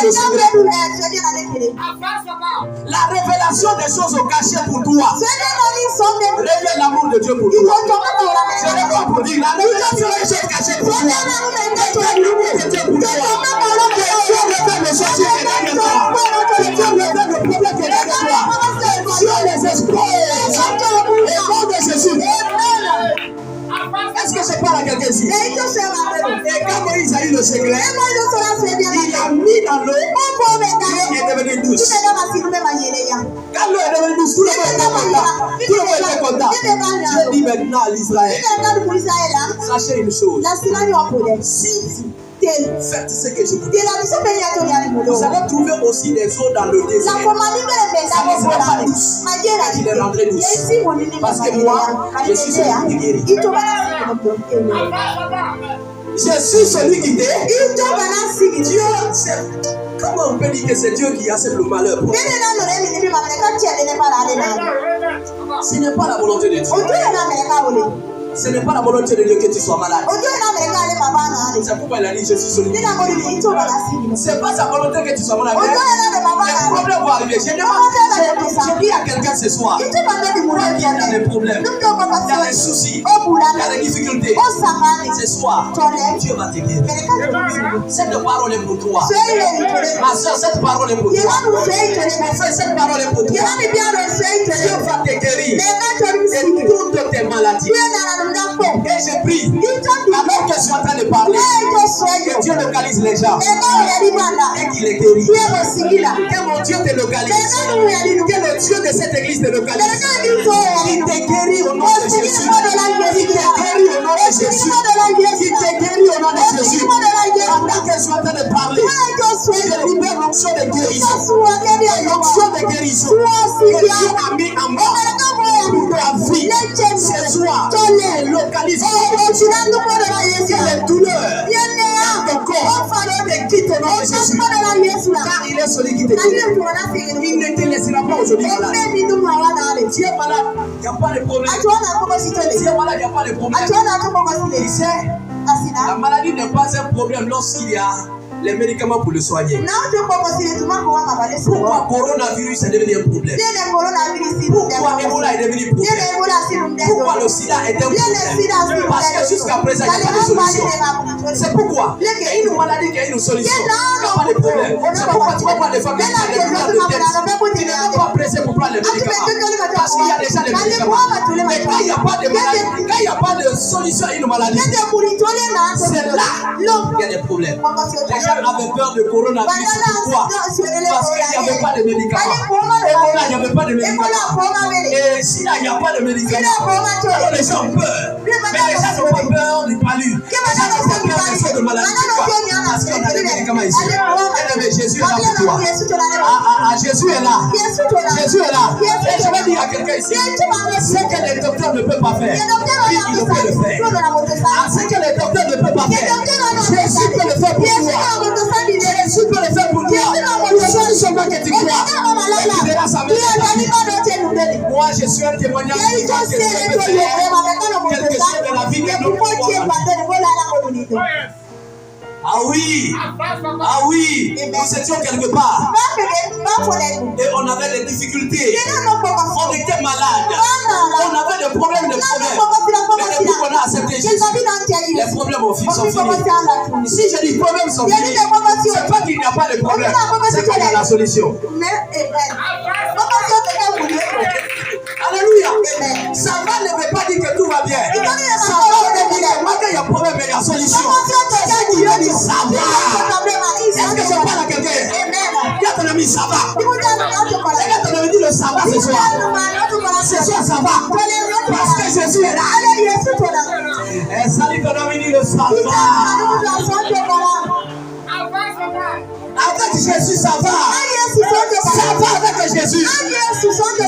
au secret. La révélation des choses cachées pour toi. Révèle l'amour de Dieu pour toi. Je réponds pour dire la révélation des choses cachées pour toi. Révèle l'amour de Dieu pour toi. Dieu révèle les choses qui sont derrière toi. Dieu révèle le problème qui est derrière toi. Dieu les expose. Au nom de Jésus. Est-ce que je parle à quelqu'un ici? Et quand Moïse a eu le secret, il a mis dans l'eau, l'eau est devenue douce. Quand l'eau est devenue douce, tout le monde était content. Dieu dit maintenant à l'Israël, sachez une chose, si faites ce que je vous dis, vous allez trouver aussi des eaux dans le désert. Ça ne sera pas douce, il les rendrait douces. Parce que moi, je suis celui qui guérit. Je suis celui qui guérit. Dieu, comment on peut dire que c'est Dieu qui a ce malheur pour nous? Ce n'est pas la volonté de Dieu. Ce n'est pas la volonté de Dieu que tu sois malade. C'est pourquoi il a dit je suis celui qui guérit. Ce n'est pas sa volonté que tu sois malade. Les problèmes vont arriver. Je dis à quelqu'un ce soir, il y a des problèmes, il y a des soucis, il y a des difficultés. Ce soir, Dieu va te guérir. Cette parole est pour toi. Ma soeur, cette parole est pour toi. Mon frère, cette parole est pour toi. Dieu va te guérir de toutes tes maladies. Et je prie, alors que je suis en train de parler, que Dieu localise les gens et qu'il les guérit. Que mon Dieu te localise. Que le Dieu de cette église te localise. Il te guérit au nom de Jésus. Il te guérit au nom de Jésus. Il te guérit au nom de Jésus. Pendant que je suis en train de parler, je libère l'onction de guérison. L'onction de guérison que Dieu a mis en moi pour ta vie. Ce soir, localise que les douleurs de ton corps te quittent au nom de Jésus. Car il est celui qui te guérit. Il ne te laissera pas aujourd'hui malade. Tu es malade, il n'y a pas de problème. Tu es malade, il n'y a pas de problème. Tu sais, la maladie n'est pas un problème lorsqu'il y a les médicaments pour le soigner. Pourquoi coronavirus est devenu un problème? Pourquoi Ebola est devenu un problème? Pourquoi le sida est un problème? Parce que jusqu'à présent, il n'y a pas de solution. C'est pourquoi il y a une maladie qui a une solution. Il n'y a pas de problème. C'est pourquoi tu vas voir des familles qui ont des douleurs de tête. Tu ne vas pas presser pour prendre les médicaments. Parce qu'il y a déjà les médicaments. Mais quand il n'y a pas de maladie, quand il n'y a pas de solution à une maladie, c'est là qu'il y a des problèmes. Les gens avaient peur de coronavirus. Pourquoi? Parce qu'il n'y avait pas de médicaments. Ebola, il n'y avait pas de médicaments. Et s'il n'y a pas de médicaments, alors les gens ont peur. Mais les gens n'ont pas peur du palu. Les gens n'ont pas peur des choses de maladie. Parce qu'on a des médicaments ici. Et Jésus est là pour toi. Jésus est là. Jésus est là. Et je vais dire à quelqu'un ici, ce que les docteurs ne peuvent pas faire, lui, il peut le faire. Ce que les docteurs ne peuvent pas faire, Jésus peut le faire pour toi. Jésus peut le faire pour toi. Sois seulement que tu crois. Et tu verras sa main. Moi, je suis un témoignage de Dieu que Dieu peut faire quelque chose de la vie de notre foi. Ah oui, ah oui, nous étions quelque part et on avait des difficultés, on était malades, on avait des problèmes, mais depuis qu'on a accepté Jésus, les problèmes sont finis. Si je dis problèmes sont finis, c'est pas qu'il n'y a pas de problème, c'est qu'il y a la solution. Alléluia. Ça va ne veut pas dire que tout va bien. Ça va veut dire que quand il y a problème, il y a solution. Ça va. Est-ce que je parle à quelqu'un? Dis à ton ami, ça va. Dis à ton ami, dis le ça va ce soir. Ce soir, ça va. Parce que Jésus est là. Et salut ton ami, dis le ça va. Avec Jésus, ça va. Ça va avec Jésus.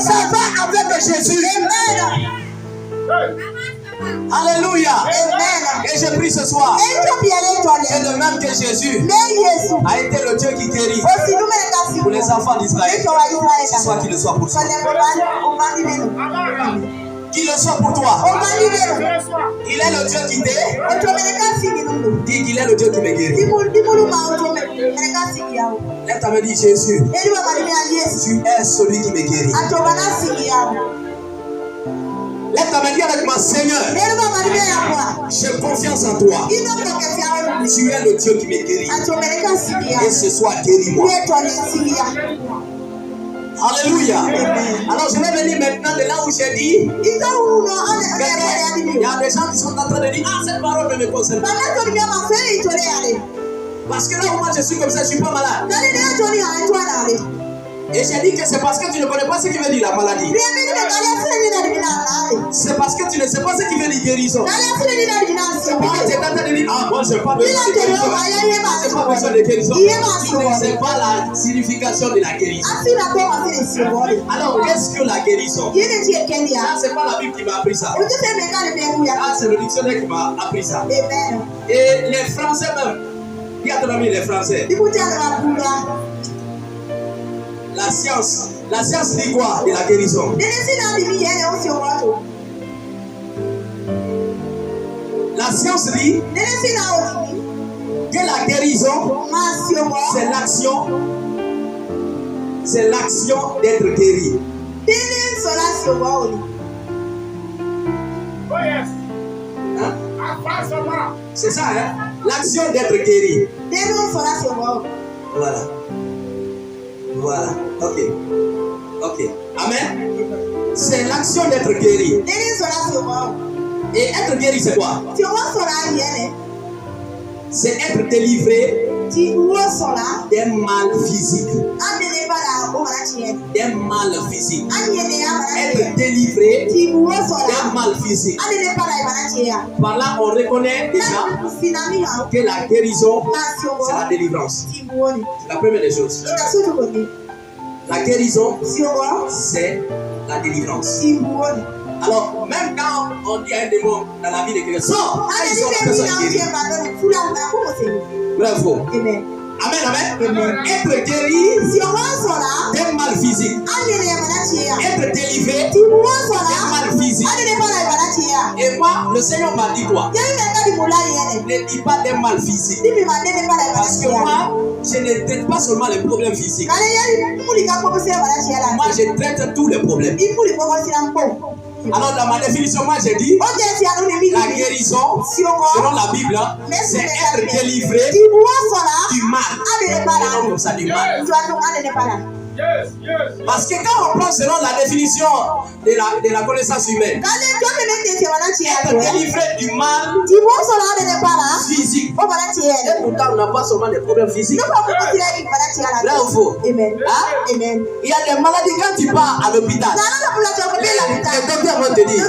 Ça va avec Jésus. Alléluia. Et je prie ce soir. Et de même que Jésus a été le Dieu qui guérit pour les enfants d'Israël, ce soit qu'il le soit pour toi. Qu'il le soit pour toi. Il est le Dieu qui t'aide. Dis qu'il est le Dieu qui me guérit. Lève ta main, dis Jésus. Tu es celui qui me guérit. Lève ta main, dis avec moi, Seigneur. J'ai confiance en toi. Tu es le Dieu qui me guérit. Et ce soir, guéris-moi. Alléluia. Alors je vais venir maintenant de là où j'ai dit. Il y a des gens qui sont en train de dire, ah, cette parole ne me concerne pas. Parce que là où moi je suis comme ça, je ne suis pas malade. Et j'ai dit que c'est parce que tu ne connais pas ce qui veut dire la maladie. C'est parce que tu ne sais pas ce qui veut dire guérison. Tu es en train de dire, ah, moi je n'ai pas besoin de guérison. Je n'ai pas besoin de guérison. Tu ne sais pas la signification de la guérison. Alors, qu'est-ce que la guérison? Ça, c'est pas la Bible qui m'a appris ça. Ah, c'est le dictionnaire qui m'a appris ça. Et les Français même. Qui a ton ami les Français? La science dit quoi de la guérison? La science dit que la guérison, c'est l'action d'être guéri. Hein? C'est ça, hein? L'action d'être guéri. Voilà. Voilà. Ok. Amen. C'est l'action d'être guéri. Et être guéri, c'est quoi? C'est être délivré d'un mal physique. D'un mal physique. Être délivré d'un mal physique. Par là, on reconnaît déjà que la guérison, c'est la délivrance. C'est la première des choses. La guérison, c'est la délivrance. Alors, même quand on dit un démon dans la vie de quelqu'un, sors, la personne guérie. Bravo. Amen. Être guéri d'un mal physique. Être délivré d'un mal physique. Et moi, le Seigneur m'a dit quoi? Ne dis pas d'un mal physique. Parce que moi, je ne traite pas seulement les problèmes physiques. Moi, je traite tous les problèmes. Alors dans ma définition, moi j'ai dit la guérison, selon la Bible, c'est être délivré du mal. Comme ça, du mal. Parce que quand on prend selon la définition de la connaissance humaine, être délivré du mal physique. Et pourtant, on n'a pas seulement des problèmes physiques. Là, il faut. Amen. Il y a des maladies quand tu pars à l'hôpital. Les docteurs vont te dire,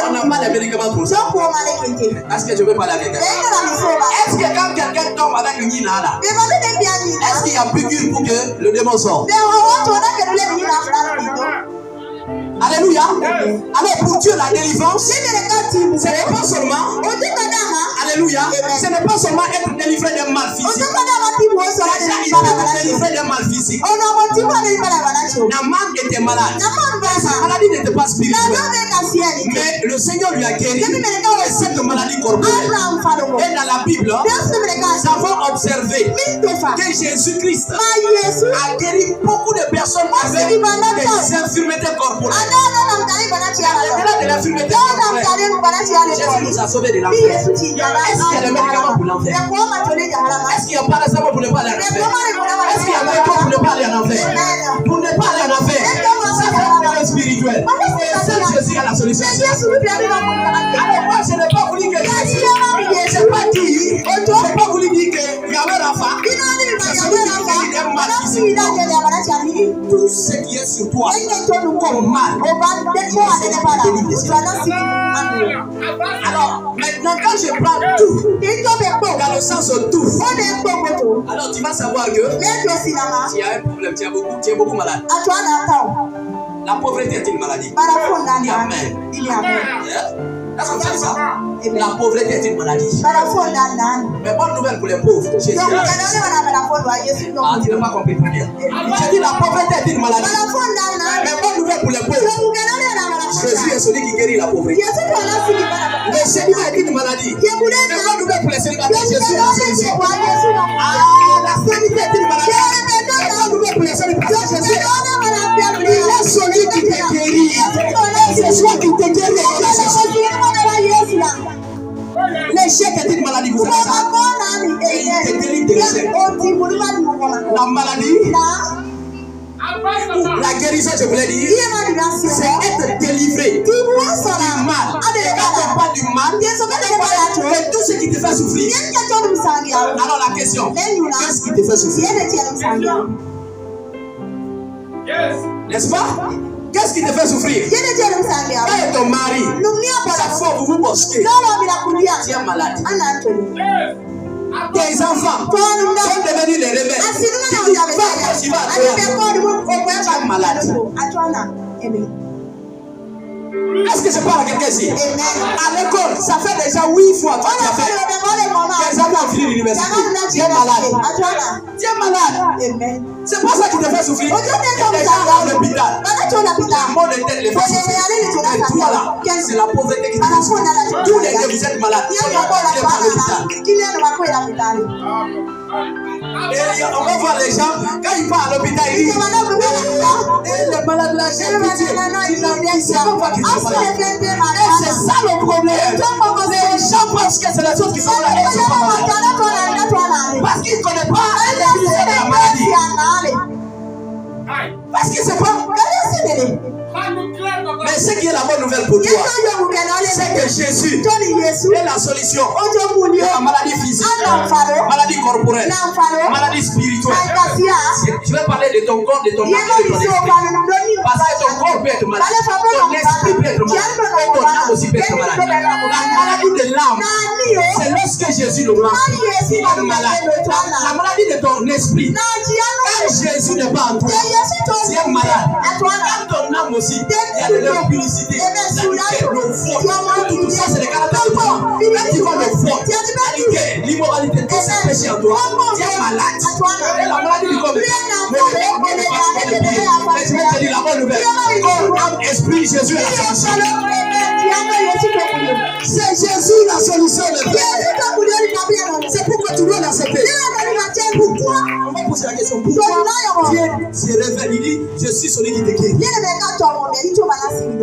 on n'a pas de médicaments pour ça. Est-ce que je peux parler avec elle? Est-ce que quand quelqu'un tombe avec une nina là, est-ce qu'il y a piqûre pour que le démon sorte? Alléluia. Alors pour Dieu la délivrance, ce n'est pas seulement, alléluia, ce n'est pas seulement être délivré d'un mal physique. Déjà il peut être délivré d'un mal physique. Naaman était malade. Sa maladie n'était pas spirituelle, mais le Seigneur lui a guéri de cette maladie corporelle. Et dans la Bible, nous avons observé que Jésus-Christ a guéri beaucoup de personnes avec des infirmités corporelles. Au-delà de l'infirmité corporelle, Jésus nous a sauvés de l'enfer. Est-ce qu'il y a des médicaments pour l'enfer? Est-ce qu'il y a pas de pour ne pas aller en enfer? Est-ce qu'il y a un médicament pour ne pas aller en enfer? Pour ne pas aller en enfer, ça c'est un problème spirituel. Seul Jésus a la solution. Alors moi je n'ai pas voulu que je n'ai pas dit, je n'ai pas voulu dire qu'il y avait l'enfant. C'est celui qui est mal physique. Tout ce qui est sur toi comme mal. Alors maintenant quand je prends tout dans le sens de tout, alors tu vas savoir que tu as un problème, tu es beaucoup malade. La pauvreté est une maladie. Amen. Est-ce que vous savez ça? La pauvreté est une maladie. Mais bonne nouvelle pour les pauvres. Jésus. Ah, tu n'as pas compris très bien. J'ai dit la pauvreté est une maladie. Mais bonne nouvelle pour les pauvres. Jésus est celui qui guérit la pauvreté. Le célibat est une maladie. Mais quand nous pour les célibataires, Jésus est la solution. La stérilité est une maladie. Mais quand nous pour les célibataires, Jésus est celui qui te guérit. C'est celui qui te guérit. L'échec est une maladie, vous savez ça. Et il te guérit de l'échec. La maladie, la guérison, je voulais dire, c'est être délivré du mal. Et quand on parle du mal, c'est tout ce qui te fait souffrir. Alors la question, qu'est-ce qui te fait souffrir? N'est-ce pas? Qu'est-ce qui te fait souffrir? Quand est ton mari, chaque fois vous vous mosquez, tu es malade. Tes enfants sont devenus les rebelles. Tu vas malade. Est-ce que je parle à quelqu'un ici? À l'école, ça fait déjà 8 fois que tu as fait. Tes enfants ont fini l'université. Tu es malade. Tu es malade. C'est pas ça qui te fait souffrir. Les gens à l'hôpital. La mort de tête les fait souffrir. Et toi là, c'est la pauvreté qui te fait souffrir. Tous les deux, vous êtes malades. Vous êtes à l'hôpital. Et on va voir les gens, quand ils partent à l'hôpital, ils disent les malades là, j'ai pitié. C'est pas moi qui suis malade. C'est ça le problème. Les gens pensent que c'est les autres qui sont là. Ils sont pas malades. Parce qu'ils ne connaissent pas la maladie. Parce qu'ils ne savent pas. Mais ce qui est la bonne nouvelle pour toi, c'est que Jésus est la solution de la maladie physique, maladie corporelle, maladie spirituelle. Je vais parler de ton corps, de ton âme et de ton esprit. Parce que ton corps peut être malade, ton esprit peut être malade, et ton âme aussi peut être malade. La maladie de l'âme, c'est lorsque Jésus le rend malade. La maladie de ton esprit, quand Jésus n'est pas en toi, tu es malade. Quand ton âme aussi, il y a de l'impudicité, la faute, tout ça c'est le caractère de toi. Quand tu vas le faute, l'immoralité, tout ça péché en toi, tu es malade. Et la maladie du corps, mais je vais te dire la bonne nouvelle. Corps, âme, esprit, Jésus est la solution. C'est Jésus la solution de Dieu. C'est pourquoi tu dois l'accepter. Pourquoi? On va poser la question. Pourquoi Dieu se révèle, il dit, je suis celui qui te guérit.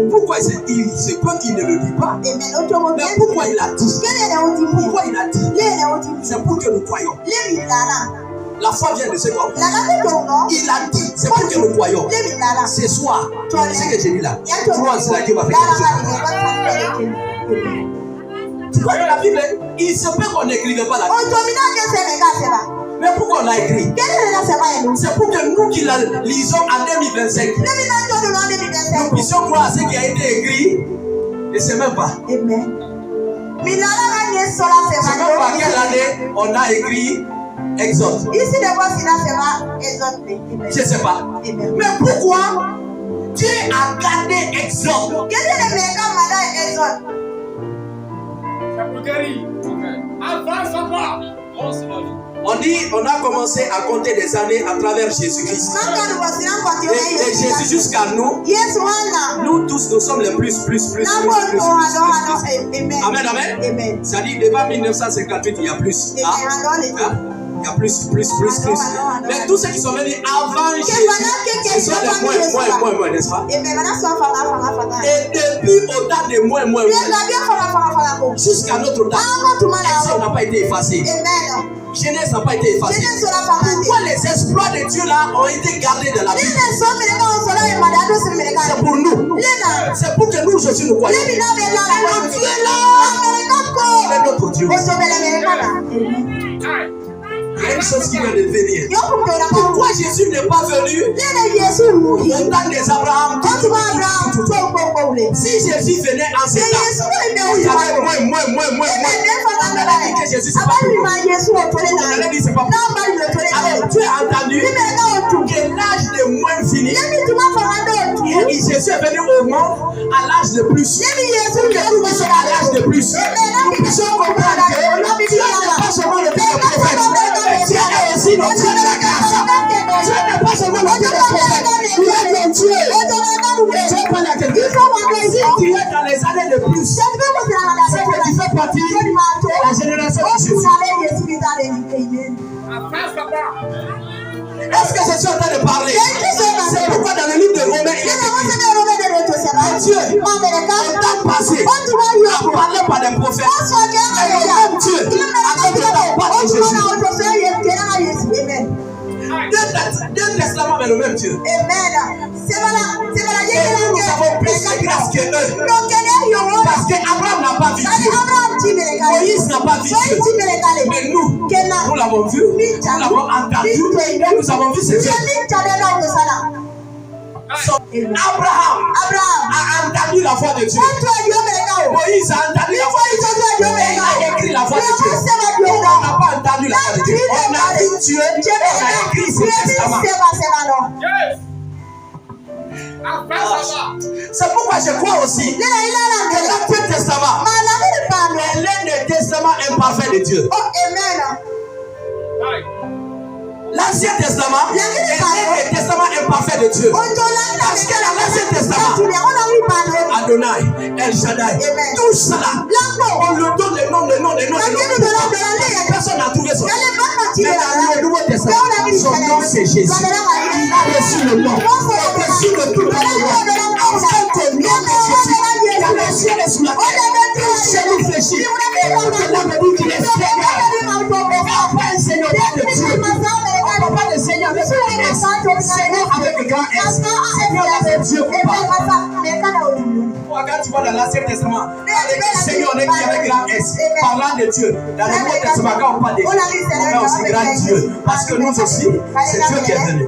Pourquoi c'est quoi qu'il ne le dit pas? Mais pourquoi il a dit? Pourquoi il a dit? C'est pour que nous croyons. La foi vient de ce corps. Il a dit, c'est pour que nous croyons. Ce soir, ce que j'ai dit là, toi, c'est la Dieu va faire quelque chose. Tu crois que la Bible, il se peut qu'on n'écrivait pas la Bible. Mais pourquoi on l'a écrit? C'est pour que nous qui la lisons en 2025, nous puissions croire à ce qui a été écrit. Et c'est même pas. C'est même pas quelle année on a écrit Exode. Je ne sais pas. Mais pourquoi Dieu a gardé Exode? On dit, on a commencé à compter des années à travers Jésus-Christ. Et Jésus jusqu'à nous, nous tous, nous sommes les plus. Amen, amen. C'est-à-dire, devant 1958, il y a plus. Il y a plus. Mais tous ceux qui sont venus avant Jésus, ce sont les moins, n'est-ce pas? Et depuis au-delà des moins, jusqu'à notre temps, on n'a pas été effacé. Genèse n'a pas été effacée. Pourquoi les exploits de Dieu là ont été gardés dans la Bible? C'est pour nous. C'est pour que nous aussi nous croyons. Dieu là, c'est notre Dieu. Il y a une chose qui vient de venir. Pourquoi Jésus n'est pas venu au temps des Abraham? Si Jésus venait en ces temps, il y avait moins. On allait dire que Jésus c'est pas pour nous. On allait dire c'est pas pour nous. Alors tu as entendu que l'âge de moins finit. Et Jésus est venu au monde à l'âge de plus. Pour que nous puissions à l'âge de plus. Nous puissions comprendre que Dieu n'est pas seulement le Dieu des prophètes. Dieu est aussi le Dieu de la grâce. Dieu n'est pas seulement le Dieu des prophètes. Il est le Dieu. Dieu parle à quelqu'un. Est-ce que je suis en train de parler? C'est pourquoi dans le livre de Romains, il est écrit Dieu, en temps passé, a parlé par des prophètes. Mais le même Dieu, à notre temps, pas de Jésus. Deux testaments, mais le même Dieu. Amen. Et nous avons plus de grâce que eux. Parce qu'Abraham n'a pas vu Dieu. Moïse n'a pas vu Dieu. Mais nous l'avons vu, nous l'avons entendu, et nous avons vu ce Dieu. Abraham a entendu la voix de Dieu. Moïse a entendu la voix de Dieu. Et il a écrit la voix de Dieu. Nous, on n'a pas entendu la voix de Dieu. On a vu Dieu et on a écrit ce testament. C'est pourquoi je crois aussi que l'Ancien Testament est l'un des testaments imparfaits de Dieu. L'Ancien Testament est l'un des testaments imparfaits de Dieu. Parce que dans l'Ancien Testament, Adonai, El Shaddai, tout cela, on le donne le nom. Personne n'a trouvé son nom. Mais dans le Nouveau Testament, son nom c'est Jésus. Il a reçu le nom. Au-dessus de tout le nom. Afin que le nom de Jésus, qui a le ciel et sous la terre, puisse nous fléchir. Et que l'homme dit qu'il est Seigneur. Après le Seigneur de Dieu. On ne peut pas le Seigneur avec un S. Seigneur avec un grand S. Seigneur avec Dieu. Quand tu vois dans l'Ancien Testament, avec Seigneur qui avec grand S, parlant de Dieu. Dans le Nouveau Testament, quand on parle de Dieu, on met aussi grand Dieu. Parce que nous aussi, c'est Dieu qui est venu.